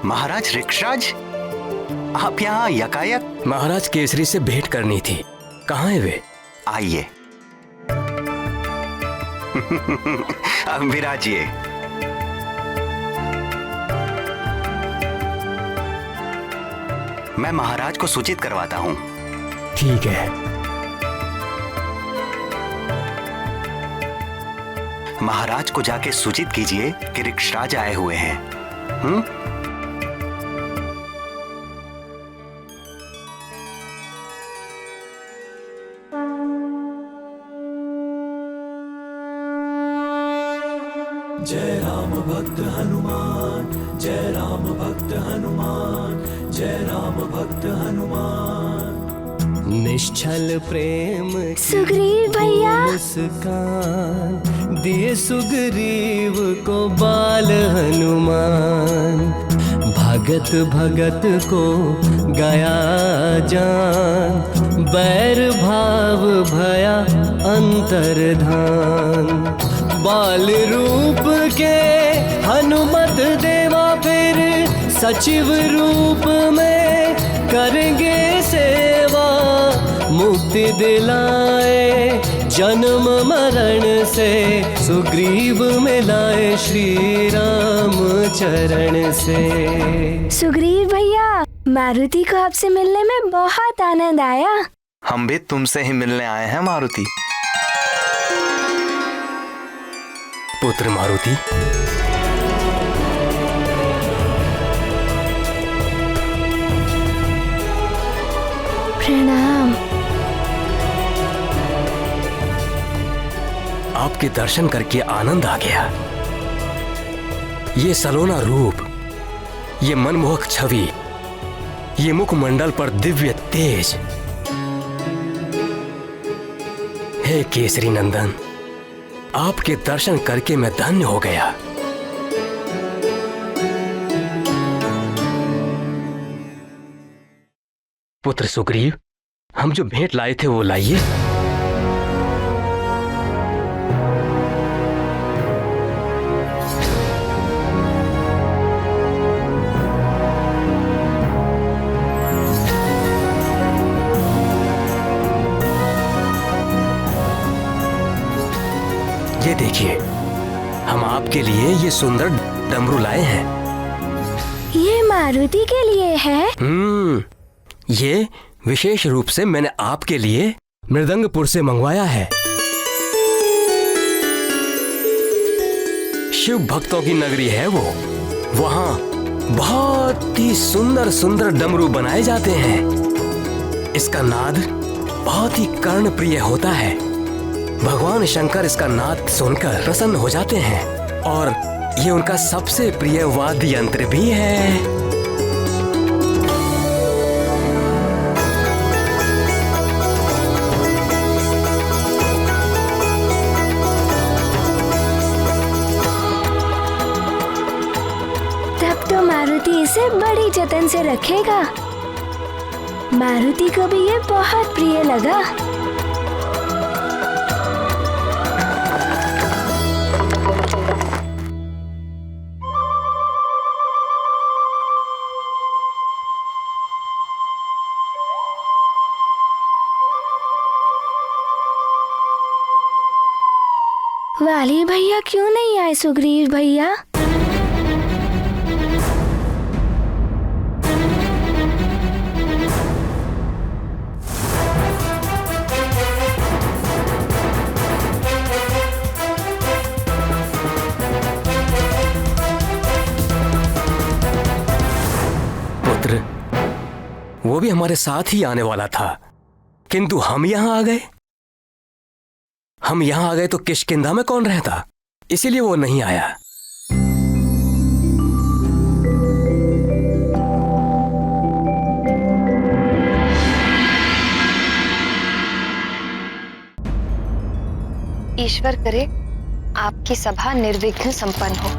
महाराज ऋक्षराज, आप यहाँ यकायक? महाराज केसरी से भेंट करनी थी, कहाँ है वे? आइए। विराजिए। मैं महाराज को सूचित करवाता हूँ। ठीक है। महाराज को जाके सूचित कीजिए कि ऋक्षराज आए हुए हैं। जय राम भक्त हनुमान, जय राम भक्त हनुमान, जय राम भक्त हनुमान। निश्चल प्रेम सुग्रीव भैया, मुस्कान दिए सुग्रीव को बाल हनुमान। भगत भगत को गया जान, बैर भाव भया अंतर्धान। बाल रूप के हनुमत देवा फिर सचिव रूप में करेंगे सेवा। मुक्ति दिलाए जन्म मरण से, सुग्रीव मिलाए श्री राम चरण से। सुग्रीव भैया, मारुति को आपसे मिलने में बहुत आनंद आया। हम भी तुमसे ही मिलने आए हैं मारुति। पुत्र मारुति, प्रणाम। आपके दर्शन करके आनंद आ गया। ये सलोना रूप, ये मनमोहक छवि, ये मुखमंडल पर दिव्य तेज। हे केसरी नंदन, आपके दर्शन करके मैं धन्य हो गया। पुत्र सुग्रीव, हम जो भेंट लाए थे वो लाइए। ये देखिए, हम आपके लिए ये सुंदर डमरू लाए हैं। ये मारुति के लिए है? ये विशेष रूप से मैंने आपके लिए मृदंगपुर से मंगवाया है। शिव भक्तों की नगरी है वो, वहाँ बहुत ही सुंदर सुंदर डमरू बनाए जाते हैं। इसका नाद बहुत ही कर्णप्रिय होता है। भगवान शंकर इसका नाद सुनकर प्रसन्न हो जाते हैं और ये उनका सबसे प्रिय वाद्य यंत्र भी है। तब तो मारुति इसे बड़ी जतन से रखेगा। मारुति को भी ये बहुत प्रिय लगा। वाली भैया क्यों नहीं आए सुग्रीव भैया? पुत्र, वो भी हमारे साथ ही आने वाला था, किंतु हम यहां आ गए। हम यहां आ गए तो किष्किंधा में कौन रहता, इसीलिए वो नहीं आया। ईश्वर करे आपकी सभा निर्विघ्न संपन्न हो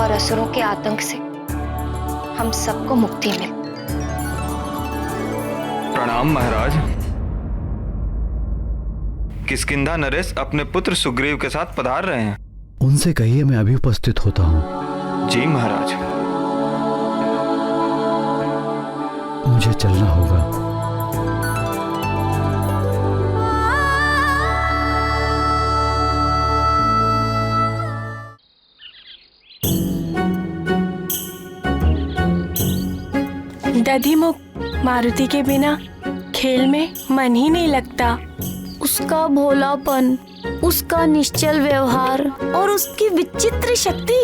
और असुरों के आतंक से हम सबको मुक्ति मिले। प्रणाम महाराज। किष्किंधा नरेश अपने पुत्र सुग्रीव के साथ पधार रहे हैं। उनसे कहिए मैं अभी उपस्थित होता हूँ। जी महाराज। मुझे चलना होगा। दधिमुख, मारुति के बिना खेल में मन ही नहीं लगता। उसका भोलापन, उसका निश्चल व्यवहार और उसकी विचित्र शक्ति।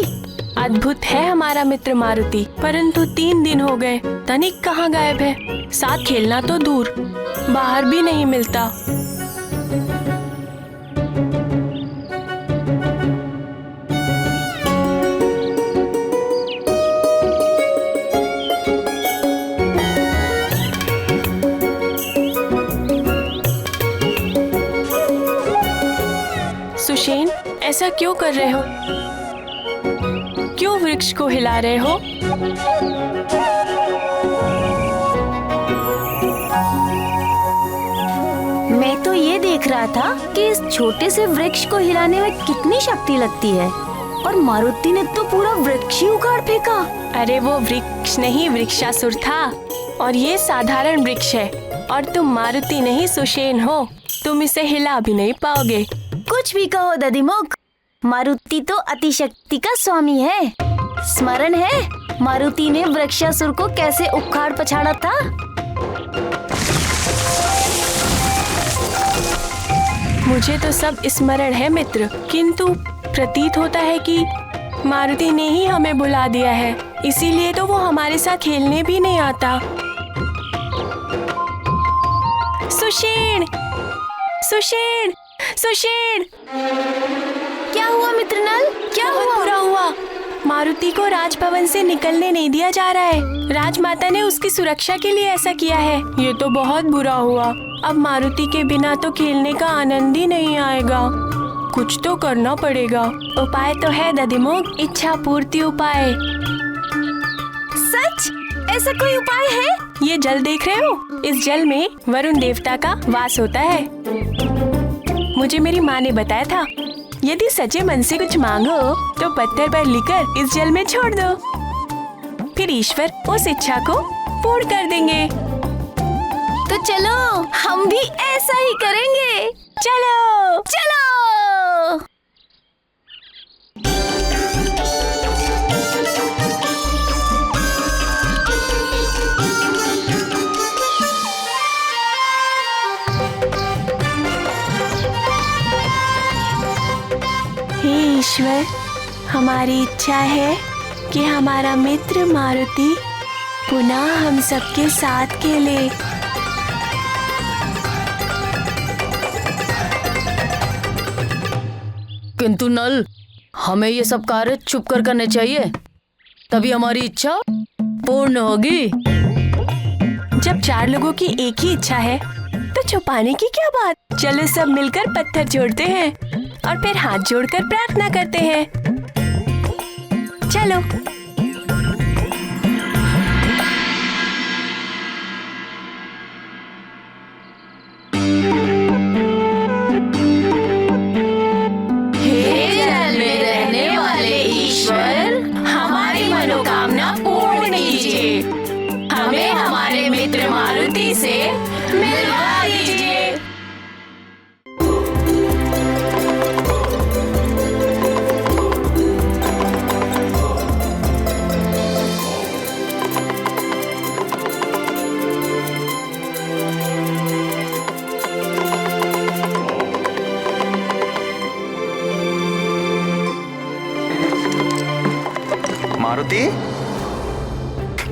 अद्भुत है हमारा मित्र मारुति, परंतु 3 दिन हो गए तनिक कहाँ गायब है। साथ खेलना तो दूर, बाहर भी नहीं मिलता। सुशेन, ऐसा क्यों कर रहे हो? क्यों वृक्ष को हिला रहे हो? मैं तो ये देख रहा था कि इस छोटे से वृक्ष को हिलाने में कितनी शक्ति लगती है, और मारुति ने तो पूरा वृक्ष ही उखाड़ फेंका। अरे वो वृक्ष नहीं, वृक्षासुर था, और ये साधारण वृक्ष है। और तुम मारुति नहीं सुशेन हो, तुम इसे हिला भी नहीं पाओगे। कुछ भी कहो दधिमुख, मारुति तो अतिशक्ति का स्वामी है। स्मरण है मारुति ने वृक्षासुर को कैसे उखाड़ पछाड़ा था? मुझे तो सब स्मरण है मित्र, किंतु प्रतीत होता है कि मारुति ने ही हमें बुला दिया है, इसीलिए तो वो हमारे साथ खेलने भी नहीं आता। सुशेन, सुशेन, सुशेन! क्या हुआ मित्र नल? क्या बहुत बुरा हुआ। मारुति को राजभवन से निकलने नहीं दिया जा रहा है। राजमाता ने उसकी सुरक्षा के लिए ऐसा किया है। ये तो बहुत बुरा हुआ। अब मारुति के बिना तो खेलने का आनंद ही नहीं आएगा। कुछ तो करना पड़ेगा। उपाय तो है दधिमुख, इच्छा पूर्ति उपाय। सच? ऐसा कोई उपाय है? ये जल देख रहे हो? इस जल में वरुण देवता का वास होता है। मुझे मेरी माँ ने बताया था, यदि सच्चे मन से कुछ मांगो तो पत्थर पर लिखकर इस जल में छोड़ दो, फिर ईश्वर उस इच्छा को पूर्ण कर देंगे। तो चलो हम भी ऐसा ही करेंगे। चलो चलो। हे ईश्वर, हमारी इच्छा है कि हमारा मित्र मारुति पुनः हम सबके साथ खेले। किंतु नल, हमें ये सब कार्य छुप कर करने चाहिए, तभी हमारी इच्छा पूर्ण होगी। जब 4 लोगों की एक ही इच्छा है तो छुपाने की क्या बात। चलो सब मिलकर पत्थर जोड़ते हैं और फिर हाथ जोड़कर प्रार्थना करते हैं। चलो। हे जल में रहने वाले ईश्वर, हमारी मनोकामना पूर्ण कीजिए। हमें हमारे मित्र मारुति से मिलवा दीजिए। मारुति,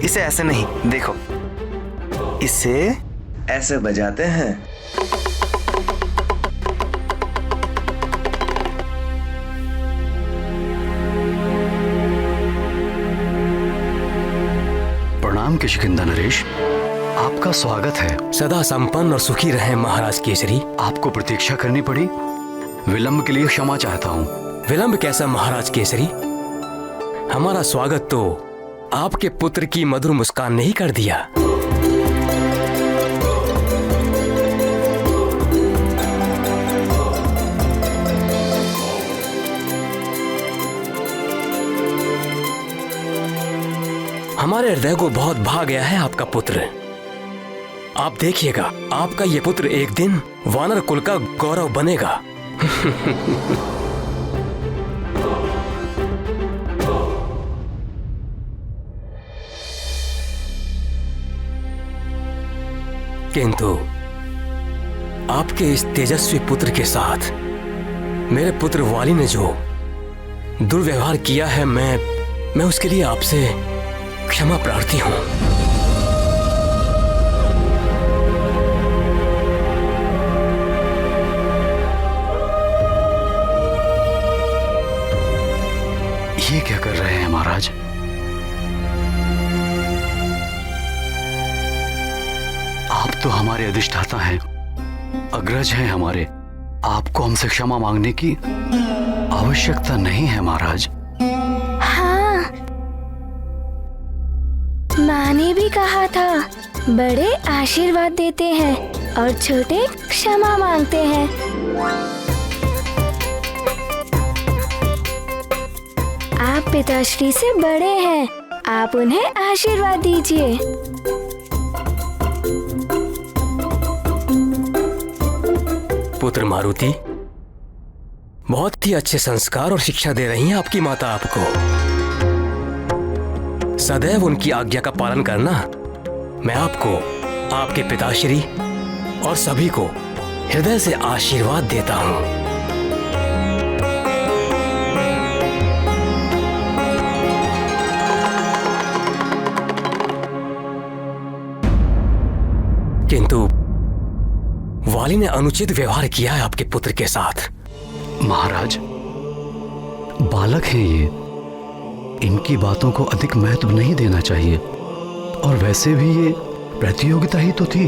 इसे ऐसे नहीं, देखो, इसे ऐसे बजाते हैं। प्रणाम किष्किंधा नरेश, आपका स्वागत है। सदा संपन्न और सुखी रहें महाराज केसरी। आपको प्रतीक्षा करनी पड़ी, विलंब के लिए क्षमा चाहता हूँ। विलंब कैसा महाराज केसरी? हमारा स्वागत तो आपके पुत्र की मधुर मुस्कान ने ही कर दिया। हमारे हृदय को बहुत भा गया है आपका पुत्र। आप देखिएगा, आपका ये पुत्र एक दिन वानर कुल का गौरव बनेगा। किंतु आपके इस तेजस्वी पुत्र के साथ मेरे पुत्र वाली ने जो दुर्व्यवहार किया है, मैं उसके लिए आपसे क्षमा प्रार्थी हूं। ये क्या कर रहे हैं महाराज? आप तो हमारे अधिष्ठाता हैं, अग्रज हैं हमारे। आपको हमसे क्षमा मांगने की आवश्यकता नहीं है महाराज। हाँ, माँ ने भी कहा था, बड़े आशीर्वाद देते हैं और छोटे क्षमा मांगते हैं। आप पिताश्री से बड़े हैं, आप उन्हें आशीर्वाद दीजिए। पुत्र मारुति, बहुत ही अच्छे संस्कार और शिक्षा दे रही हैं आपकी माता आपको। सदैव उनकी आज्ञा का पालन करना। मैं आपको, आपके पिताश्री और सभी को हृदय से आशीर्वाद देता हूं। किंतु वाली ने अनुचित व्यवहार किया है आपके पुत्र के साथ। महाराज, बालक हैं ये, इनकी बातों को अधिक महत्व नहीं देना चाहिए। और वैसे भी ये प्रतियोगिता ही तो थी।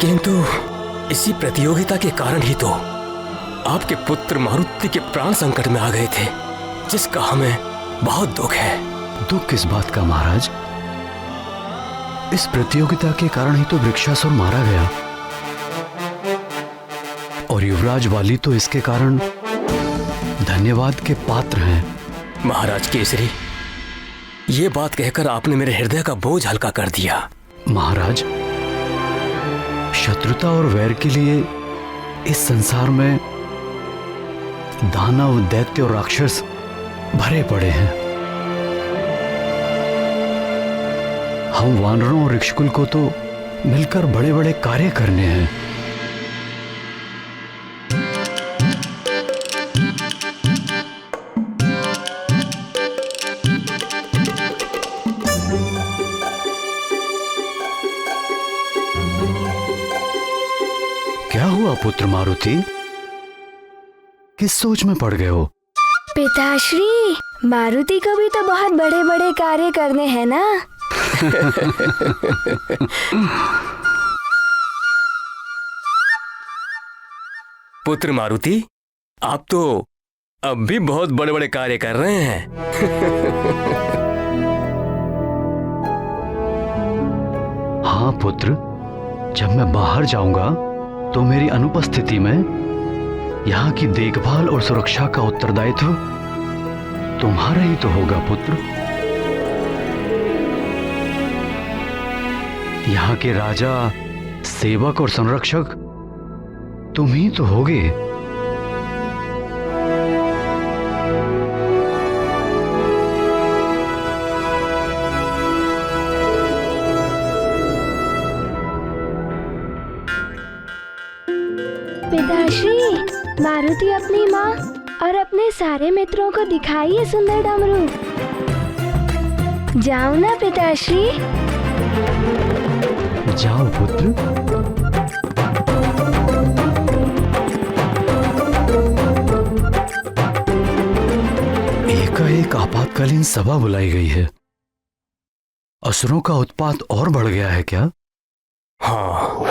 किंतु इसी प्रतियोगिता के कारण ही तो आपके पुत्र मारुति के प्राण संकट में आ गए थे, जिसका हमें बहुत दुख है। दुख किस बात का महाराज? इस प्रतियोगिता के कारण ही तो वृक्षासुर मारा गया, और युवराज वाली तो इसके कारण धन्यवाद के पात्र हैं। महाराज केसरी, ये बात कहकर आपने मेरे हृदय का बोझ हल्का कर दिया। महाराज, शत्रुता और वैर के लिए इस संसार में दानव, दैत्य और राक्षस भरे पड़े हैं। हम वानरों और ऋक्षकुल को तो मिलकर बड़े बड़े कार्य करने हैं। क्या हुआ पुत्र मारुति? किस सोच में पड़ गए हो? पिताश्री, मारुति को भी तो बहुत बड़े बड़े कार्य करने हैं ना। पुत्र मारुति, आप तो अब भी बहुत बड़े बड़े कार्य कर रहे हैं। हाँ पुत्र, जब मैं बाहर जाऊंगा तो मेरी अनुपस्थिति में यहाँ की देखभाल और सुरक्षा का उत्तरदायित्व तुम्हारा ही तो होगा पुत्र। यहाँ के राजा, सेवक और संरक्षक तुम ही तो होगे। पिताश्री, मारुति अपनी माँ और अपने सारे मित्रों को दिखाइए सुंदर डमरू। जाओ ना पिताश्री। जाओ पुत्र। एकाएक आपातकालीन सभा बुलाई गई है। असुरों का उत्पात और बढ़ गया है क्या? हाँ,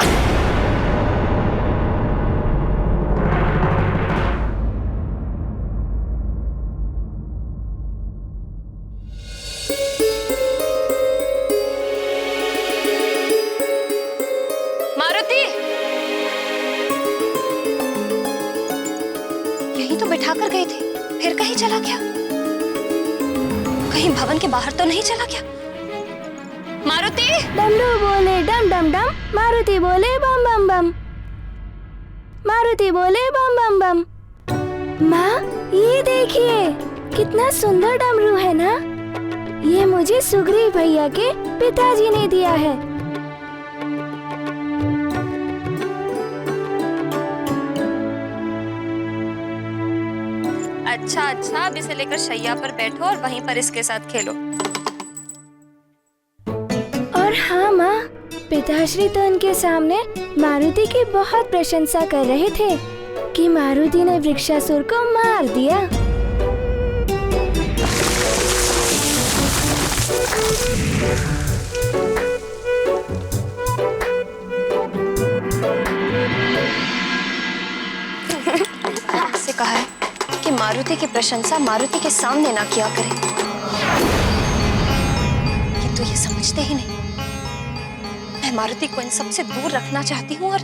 यहीं तो बैठा कर गए थे, फिर कहीं चला गया। कहीं भवन के बाहर तो नहीं चला गया? मारुति! डमरू बोले डम डम डम, मारुति बोले बम बम बम, मारुति बोले बम बम बम। माँ, ये देखिए कितना सुंदर डमरू है ना। ये मुझे सुग्रीव भैया के पिताजी ने दिया है। अच्छा अच्छा, अब इसे लेकर शैया पर बैठो और वहीं पर इसके साथ खेलो। और हाँ माँ, पिताश्री तो उनके सामने मारुति की बहुत प्रशंसा कर रहे थे कि मारुति ने वृक्षासुर को मार दिया। आपसे कहा है कि मारुति की प्रशंसा मारुति के सामने ना किया करे, किंतु ये समझते ही नहीं। मैं मारुति को इन सब से दूर रखना चाहती हूँ और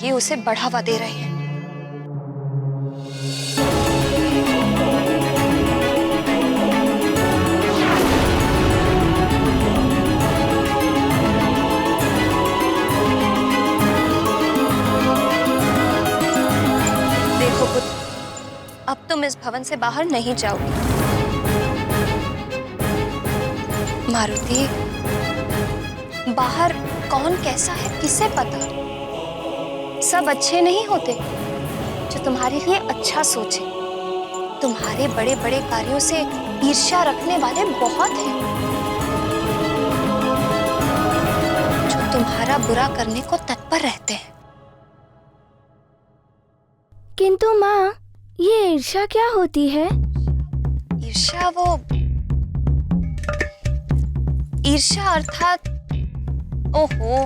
ये उसे बढ़ावा दे रहे हैं। देखो पुत्र, अब तुम इस भवन से बाहर नहीं जाओगे। मारुति, बाहर कौन कैसा है किसे पता? सब अच्छे नहीं होते जो तुम्हारे लिए अच्छा सोचे। तुम्हारे बड़े बड़े कार्यों से ईर्ष्या रखने वाले बहुत हैं जो तुम्हारा बुरा करने को तत्पर रहते हैं। किंतु माँ, ये ईर्ष्या क्या होती है? ईर्ष्या ईर्ष्या अर्थात, ओहो,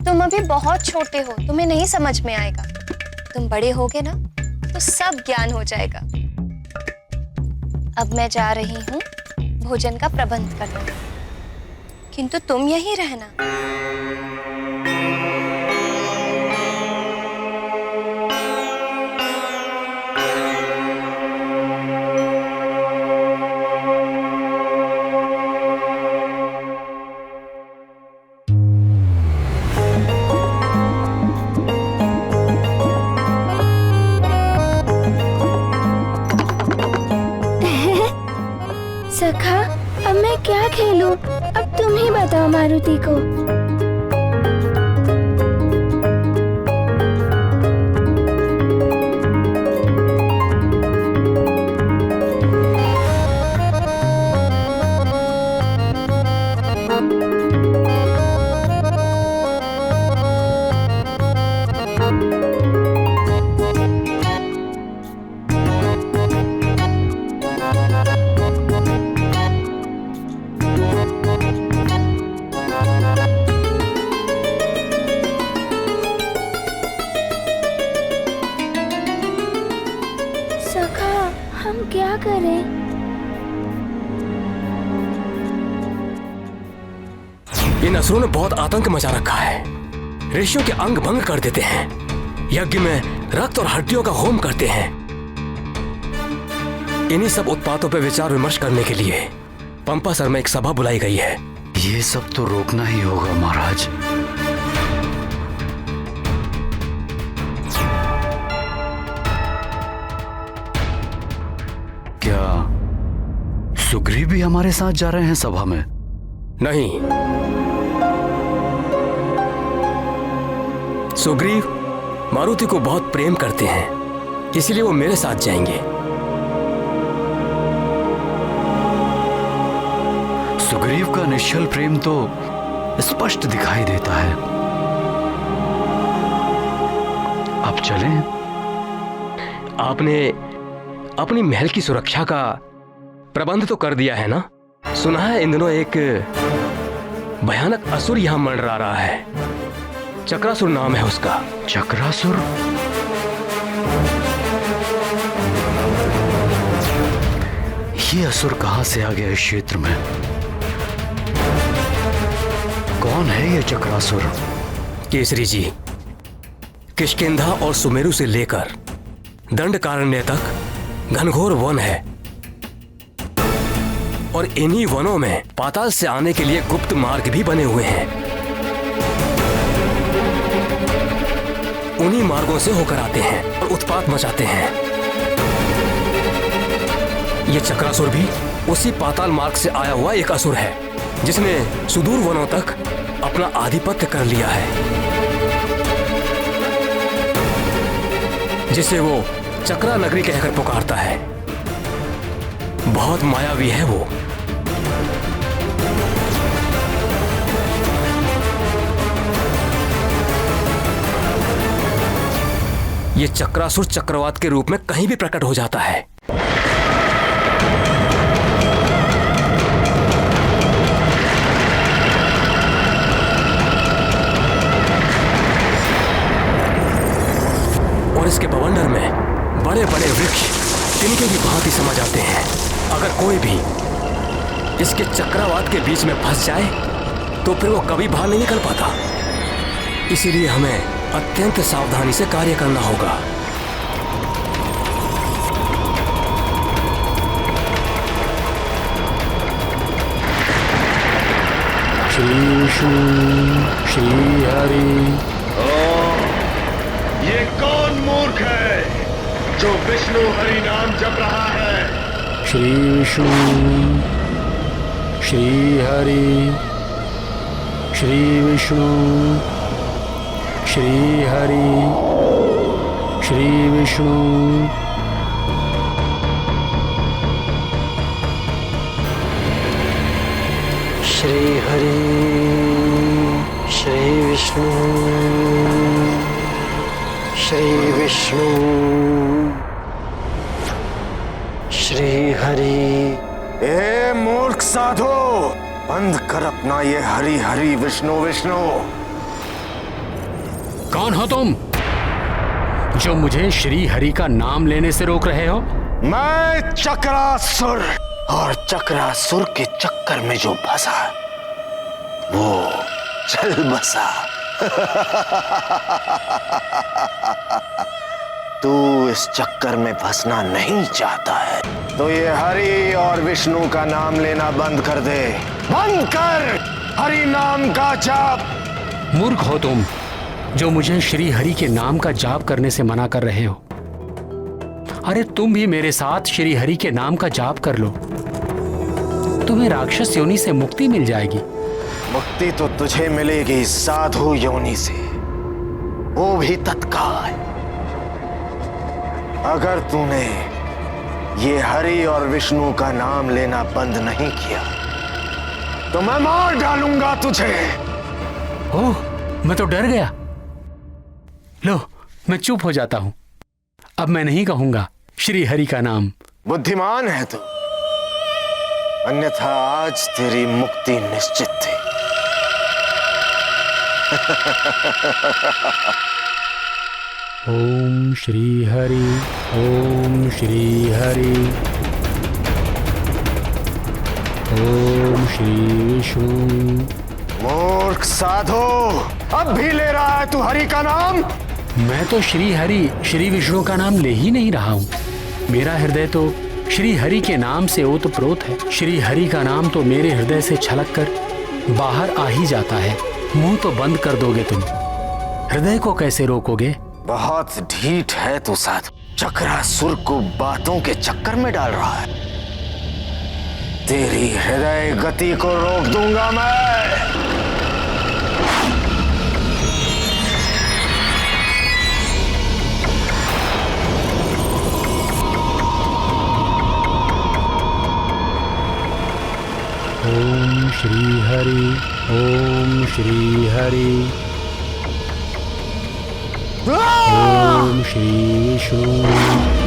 तुम अभी बहुत छोटे हो, तुम्हें नहीं समझ में आएगा। तुम बड़े होगे ना तो सब ज्ञान हो जाएगा। अब मैं जा रही हूँ भोजन का प्रबंध करने, किंतु तुम यहीं रहना। सखा, अब मैं क्या खेलूं? अब तुम ही बताओ मारुति को। सखा, हम क्या करें? इन असुरों ने बहुत आतंक मचा रखा है। ऋषियों के अंग भंग कर देते हैं, यज्ञ में रक्त और हड्डियों का होम करते हैं। इन्हीं सब उत्पातों पर विचार विमर्श करने के लिए पंपासर में एक सभा बुलाई गई है। ये सब तो रोकना ही होगा महाराज। क्या सुग्रीव भी हमारे साथ जा रहे हैं सभा में? नहीं, सुग्रीव मारुति को बहुत प्रेम करते हैं, इसलिए वो मेरे साथ जाएंगे। सुग्रीव का निश्चल प्रेम तो स्पष्ट दिखाई देता है। अब चलें? आपने अपनी महल की सुरक्षा का प्रबंध तो कर दिया है ना? सुना है इन दिनों एक भयानक असुर यहां मंडरा रहा है। चक्रासुर नाम है उसका। चक्रासुर? ये असुर कहां से आ गया इस क्षेत्र में? कौन है ये चक्रासुर? केसरी जी, किष्किंधा और सुमेरु से लेकर दंडकारण्य तक घनघोर वन है। और इन्हीं वनों में पाताल से आने के लिए गुप्त मार्ग भी बने हुए हैं। उन्हीं मार्गों से होकर आते हैं और उत्पात मचाते हैं। ये चक्रासुर भी उसी पाताल मार्ग से आया हुआ एक असुर है, जिसने सुदूर वनों तक अपना आधिपत्य कर लिया है, जिसे वो चक्रा नगरी कहकर पुकारता है। बहुत मायावी है वो। ये चक्रासुर चक्रवात के रूप में कहीं भी प्रकट हो जाता है। और इसके बवंडर में बड़े बड़े वृक्ष तिनके की भांति समझ आते हैं। अगर कोई भी इसके चक्रवात के बीच में फंस जाए तो फिर वो कभी बाहर नहीं निकल पाता। इसीलिए हमें अत्यंत सावधानी से कार्य करना होगा। श्री विष्णु श्री हरि। ये कौन मूर्ख है जो विष्णु हरि नाम जप रहा है? श्री विष्णु श्री हरि। श्री विष्णु श्री हरि। श्री विष्णु श्री हरि। श्री विष्णु श्री विष्णु श्री हरि। ए मूर्ख साधु, बंद कर अपना ये हरि हरि विष्णु विष्णु। कौन हो तुम जो मुझे श्री हरि का नाम लेने से रोक रहे हो? मैं चक्रासुर, और चक्रासुर के चक्कर में जो फंसा वो चल बसा। तू इस चक्कर में फंसना नहीं चाहता है तो ये हरि और विष्णु का नाम लेना बंद कर दे। बंद कर हरि नाम का जाप। मूर्ख हो तुम जो मुझे श्री हरि के नाम का जाप करने से मना कर रहे हो। अरे तुम भी मेरे साथ श्री हरि के नाम का जाप कर लो, तुम्हें राक्षस योनि से मुक्ति मिल जाएगी। मुक्ति तो तुझे मिलेगी साधु योनि से, वो भी तत्काल। अगर तूने ये हरि और विष्णु का नाम लेना बंद नहीं किया तो मैं मार डालूंगा तुझे। ओह, मैं तो डर गया। लो, मैं चुप हो जाता हूं। अब मैं नहीं कहूंगा श्री हरि का नाम। बुद्धिमान है तू, अन्यथा आज तेरी मुक्ति निश्चित थी। ओम श्री हरि। ओम श्री हरि। ओम श्री विष्णु। मूर्ख साधु, अब भी ले रहा है तू हरि का नाम? मैं तो श्री हरि श्री विष्णु का नाम ले ही नहीं रहा हूँ। मेरा हृदय तो श्री हरि के नाम से ओतप्रोत है। श्री हरि का नाम तो मेरे हृदय से छलक कर बाहर आ ही जाता है। मुंह तो बंद कर दोगे तुम, हृदय को कैसे रोकोगे? बहुत ढीठ है तू साधु। चक्रासुर को बातों के चक्कर में डाल रहा है। तेरी हृदय गति को रोक दूंगा मैं। ओम श्री हरि। ओम श्री हरि। ओम श्री विष्णु।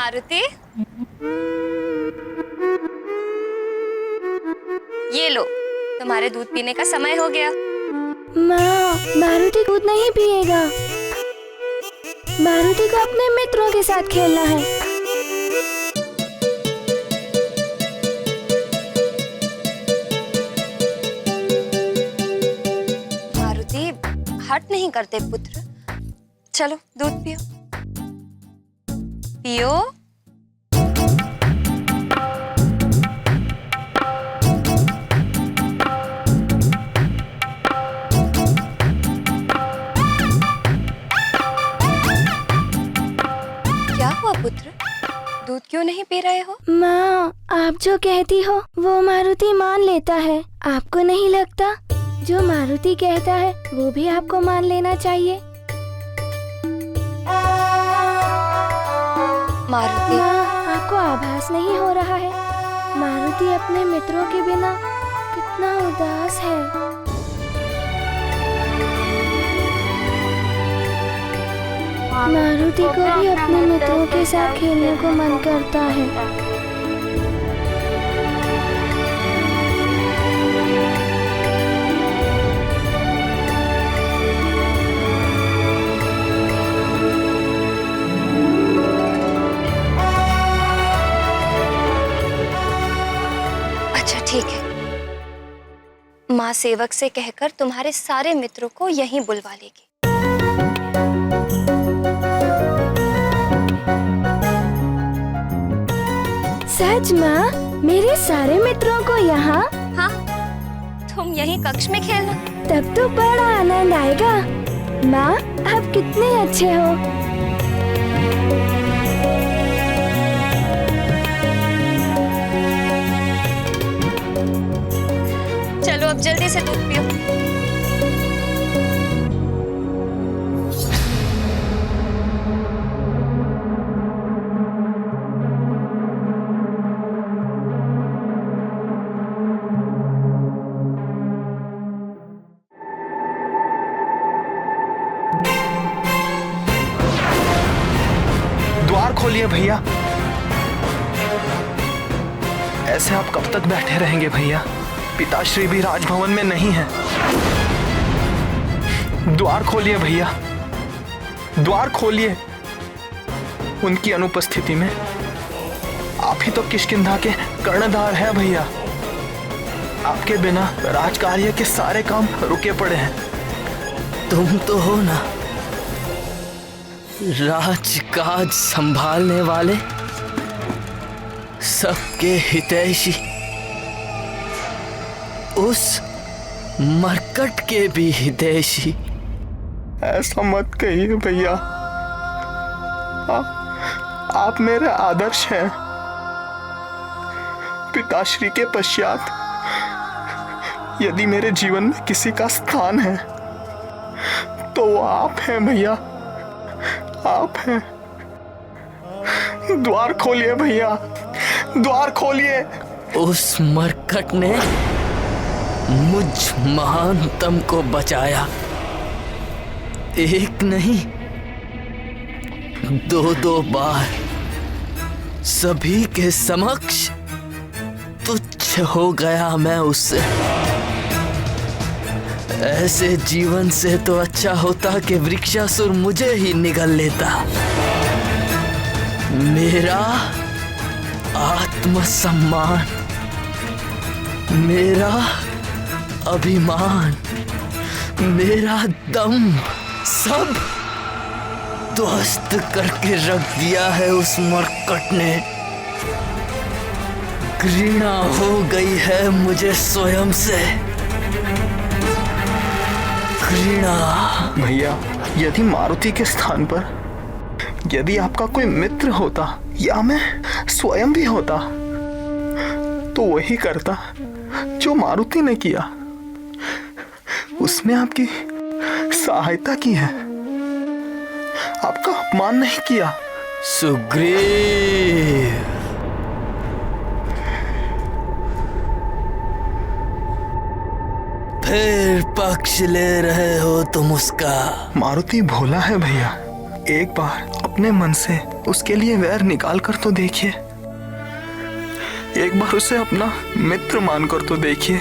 मारुति, ये लो, तुम्हारे दूध पीने का समय हो गया। माँ, मारुति दूध नहीं पिएगा। मारुति को अपने मित्रों के साथ खेलना है। मारुति हट नहीं करते पुत्र, चलो दूध पियो। पियो। क्या हुआ पुत्र, दूध क्यों नहीं पी रहे हो? माँ, आप जो कहती हो वो मारुति मान लेता है। आपको नहीं लगता जो मारुति कहता है वो भी आपको मान लेना चाहिए? मारुति, माँ, आपको आभास नहीं हो रहा है मारुति अपने मित्रों के बिना कितना उदास है? मारुति को भी अपने मित्रों के साथ खेलने को मन करता है। अच्छा ठीक है, माँ सेवक से कहकर तुम्हारे सारे मित्रों को यहीं बुलवा लेगी। सच माँ, मेरे सारे मित्रों को यहाँ? हाँ, तुम यहीं कक्ष में खेलना। तब तो बड़ा आनंद आएगा। माँ, आप कितने अच्छे हो। चलो अब जल्दी से दूध पियो। द्वार खोलिए भैया। ऐसे आप कब तक बैठे रहेंगे भैया? पिताश्री भी राजभवन में नहीं है। द्वार खोलिए भैया, द्वार खोलिए। उनकी अनुपस्थिति में आप ही तो किष्किंधा के कर्णधार हैं भैया। आपके बिना राजकार्य के सारे काम रुके पड़े हैं। तुम तो हो ना राजकाज संभालने वाले, सबके हितैषी, उस मरकट के भी हितैषी। ऐसा मत कहिए भैया, आप मेरे आदर्श हैं। पिताश्री के पश्चात यदि मेरे जीवन में किसी का स्थान है तो वो आप हैं भैया, आप हैं। द्वार खोलिए भैया, द्वार खोलिए। उस मरकट ने मुझ महानतम को बचाया, एक नहीं 2-2 बार। सभी के समक्ष तुच्छ हो गया मैं उससे। ऐसे जीवन से तो अच्छा होता कि वृक्षासुर मुझे ही निगल लेता। मेरा आत्मसम्मान, मेरा अभिमान, मेरा दम सब ध्वस्त करके रख दिया है उस मरकट ने। घृणा हो गई है मुझे स्वयं से, घृणा। भैया, यदि मारुति के स्थान पर यदि आपका कोई मित्र होता या मैं स्वयं भी होता तो वही करता जो मारुति ने किया। उसने आपकी सहायता की है, आपका अपमान नहीं किया। सुग्रीव, फिर पक्ष ले रहे हो तुम उसका? मारुति भोला है भैया। एक बार अपने मन से उसके लिए वैर निकाल कर तो देखिए। एक बार उसे अपना मित्र मानकर तो देखिए।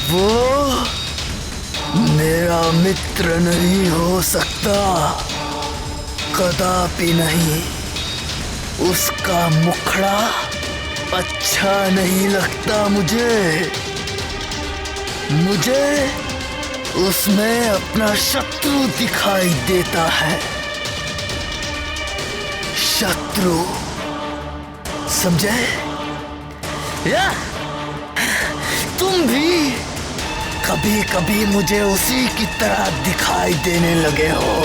वो मेरा मित्र नहीं हो सकता, कदापि नहीं। उसका मुखड़ा अच्छा नहीं लगता मुझे। उसमें अपना शत्रु दिखाई देता है। शत्रु, समझे? या तुम भी कभी कभी मुझे उसी की तरह दिखाई देने लगे हो।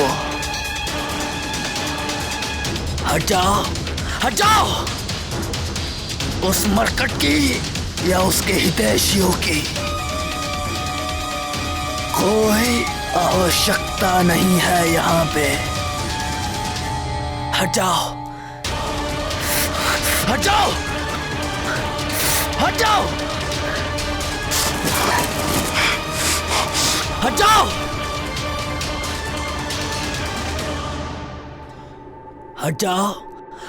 हट जाओ, हट जाओ उस मरकट की या उसके हितैषियों की। कोई आवश्यकता नहीं है यहाँ पे। हट जाओ, हट जाओ, हट जाओ, हट जाओ, हट जाओ,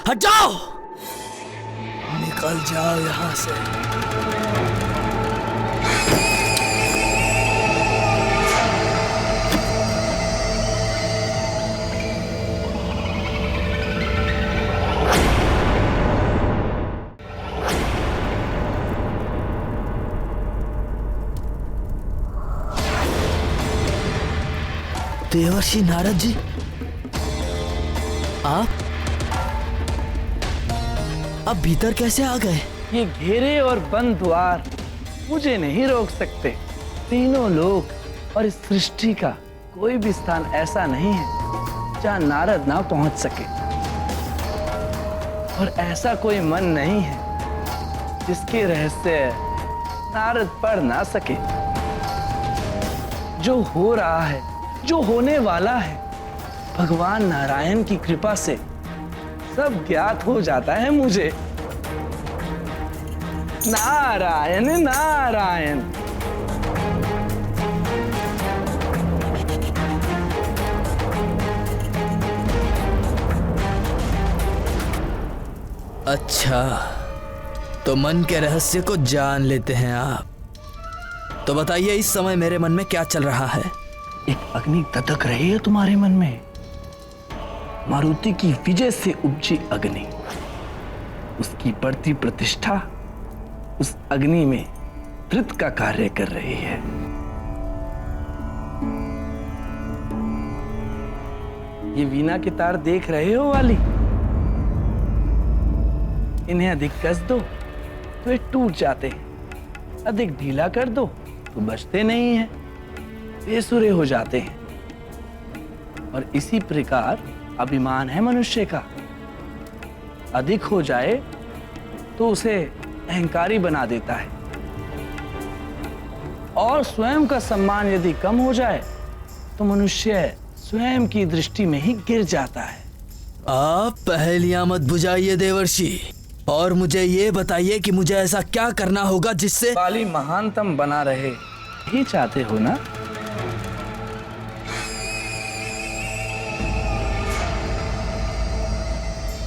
हट जाओ, निकल जाओ यहां से। देवर्षि नारद जी, आप भीतर कैसे आ गए? ये घेरे और बंद द्वार मुझे नहीं रोक सकते। तीनों लोक और इस सृष्टि का कोई भी स्थान ऐसा नहीं है जहाँ नारद ना पहुंच सके, और ऐसा कोई मन नहीं है जिसके रहस्य नारद पढ़ ना सके। जो हो रहा है, जो होने वाला है, भगवान नारायण की कृपा से सब ज्ञात हो जाता है मुझे। नारायण नारायण। अच्छा, तो मन के रहस्य को जान लेते हैं आप। तो बताइए, इस समय मेरे मन में क्या चल रहा है? एक अग्नि ततक रही है तुम्हारे मन में। मारुति की विजय से उपजी अग्नि, उसकी बढ़ती प्रतिष्ठा उस अग्नि में धृत का कार्य कर रही है। ये वीणा के तार देख रहे हो वाली, इन्हें अधिक कस दो तो ये टूट जाते हैं, अधिक ढीला कर दो तो बचते नहीं हैं, बेसुरे हो जाते हैं। और इसी प्रकार अभिमान है मनुष्य का, अधिक हो जाए तो उसे अहंकारी बना देता है, और स्वयं का सम्मान यदि कम हो जाए तो मनुष्य स्वयं की दृष्टि में ही गिर जाता है। आप पहेलियां मत बुझाइए देवर्षि, और मुझे ये बताइए कि मुझे ऐसा क्या करना होगा जिससे वाली महानतम बना रहे, ही चाहते हो ना?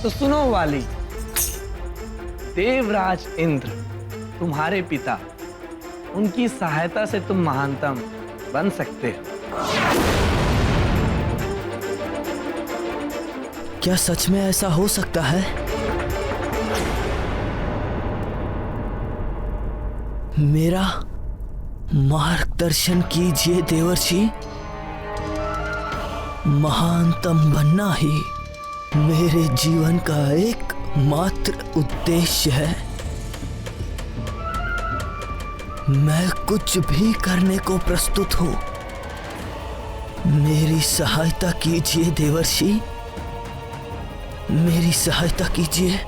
तो सुनो वाली, देवराज इंद्र तुम्हारे पिता, उनकी सहायता से तुम महानतम बन सकते हो। क्या सच में ऐसा हो सकता है? मेरा मार्गदर्शन कीजिए देवर्षि। महानतम बनना ही मेरे जीवन का एक मात्र उद्देश्य है। मैं कुछ भी करने को प्रस्तुत हूं। मेरी सहायता कीजिए देवर्षि, मेरी सहायता कीजिए।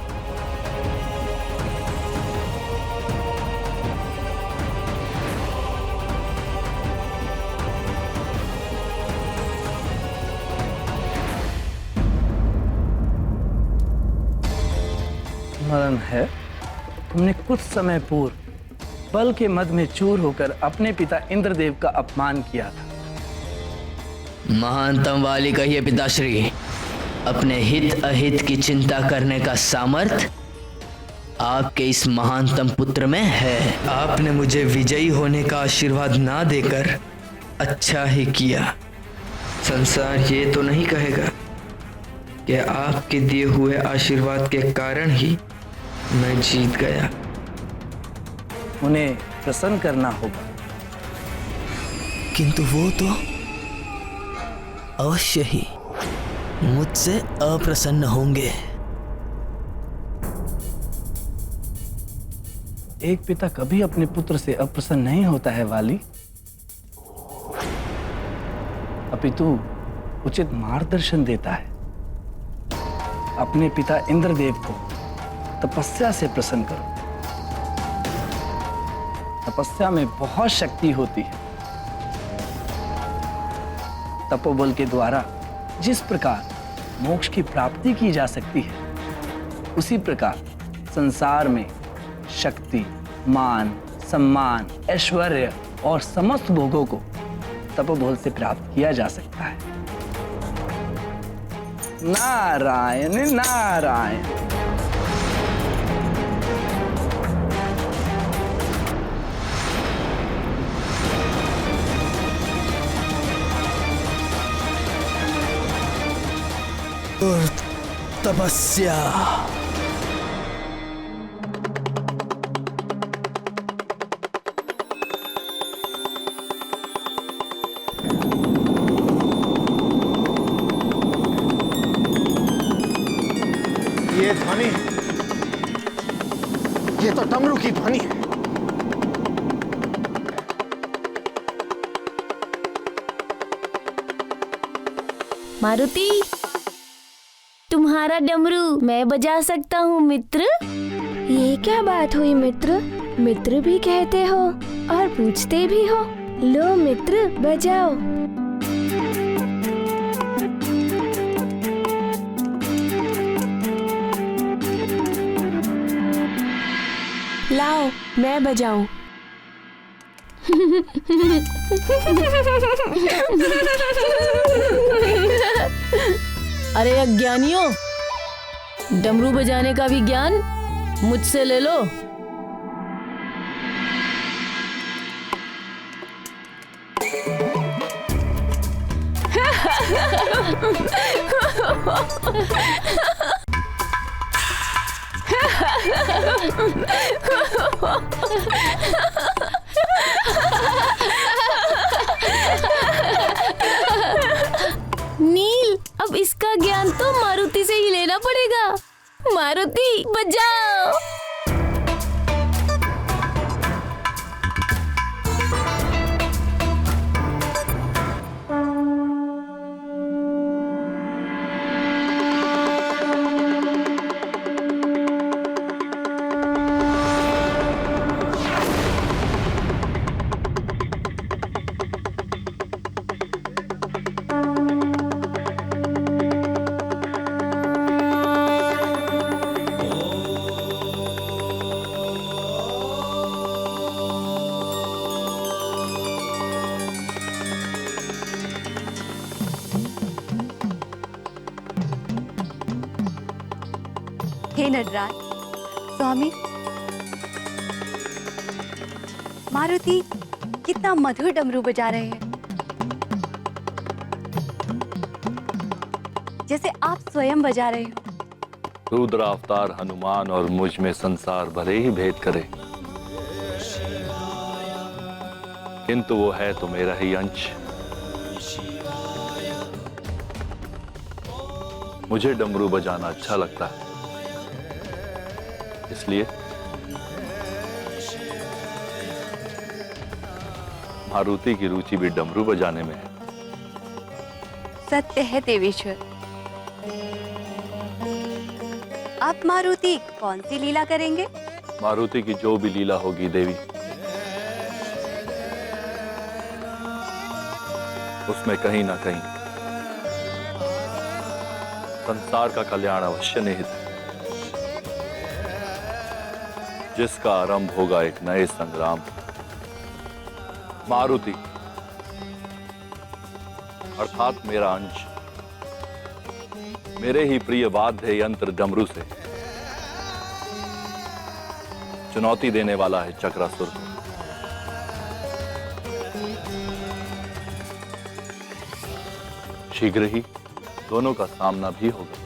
स्मरण है, तुमने कुछ समय पूर्व बल के मद में चूर होकर अपने पिता इंद्रदेव का अपमान किया था। महानतम वाली कहिए पिताश्री, अपने हित अहित की चिंता करने का सामर्थ्य आपके इस महानतम पुत्र में है। आपने मुझे विजयी होने का आशीर्वाद ना देकर अच्छा ही किया। संसार ये तो नहीं कहेगा कि आपके दिए हुए आशीर्वाद के कारण ही मैं जीत गया। उन्हें प्रसन्न करना होगा। किंतु वो तो अवश्य ही मुझसे अप्रसन्न होंगे। एक पिता कभी अपने पुत्र से अप्रसन्न नहीं होता है वाली, अपितु उचित मार्गदर्शन देता है। अपने पिता इंद्रदेव को तपस्या से प्रसन्न करो। तपस्या में बहुत शक्ति होती है। तपोबल के द्वारा जिस प्रकार मोक्ष की प्राप्ति की जा सकती है, उसी प्रकार संसार में शक्ति, मान, सम्मान, ऐश्वर्य और समस्त भोगों को तपोबल से प्राप्त किया जा सकता है। नारायण नारायण। और तपस्या। ये ध्वनि, ये तो डमरू की ध्वनि है। मारुति, तुम्हारा डमरू मैं बजा सकता हूँ मित्र। ये क्या बात हुई मित्र? मित्र भी कहते हो और पूछते भी हो। लो मित्र, बजाओ। लाओ मैं बजाऊं। अरे अज्ञानियों, डमरू बजाने का भी ज्ञान मुझसे ले लो। नील, अब इसका ज्ञान तो मारुति से ही लेना पड़ेगा। मारुति, बजाओ। हे नटराज, स्वामी, मारुति कितना मधुर डमरू बजा रहे हैं, जैसे आप स्वयं बजा रहे हो। रुद्र अवतार हनुमान और मुझ में संसार भले ही भेद करे, किंतु वो है तो मेरा ही अंश। मुझे डमरू बजाना अच्छा लगता है, इसलिए मारुति की रुचि भी डमरू बजाने में है। सत्य है देवेश्वर। आप मारुति कौन सी लीला करेंगे? मारुति की जो भी लीला होगी देवी, उसमें कहीं ना कहीं संसार का कल्याण अवश्य निहित है, जिसका आरंभ होगा एक नए संग्राम। मारुति, अर्थात मेरा अंश मेरे ही प्रिय वाद्य यंत्र डमरू से चुनौती देने वाला है चक्रासुर को। शीघ्र ही दोनों का सामना भी होगा।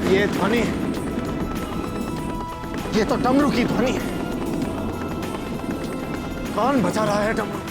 ये ध्वनि, ये तो डमरू की ध्वनि है। कौन बजा रहा है डमरू?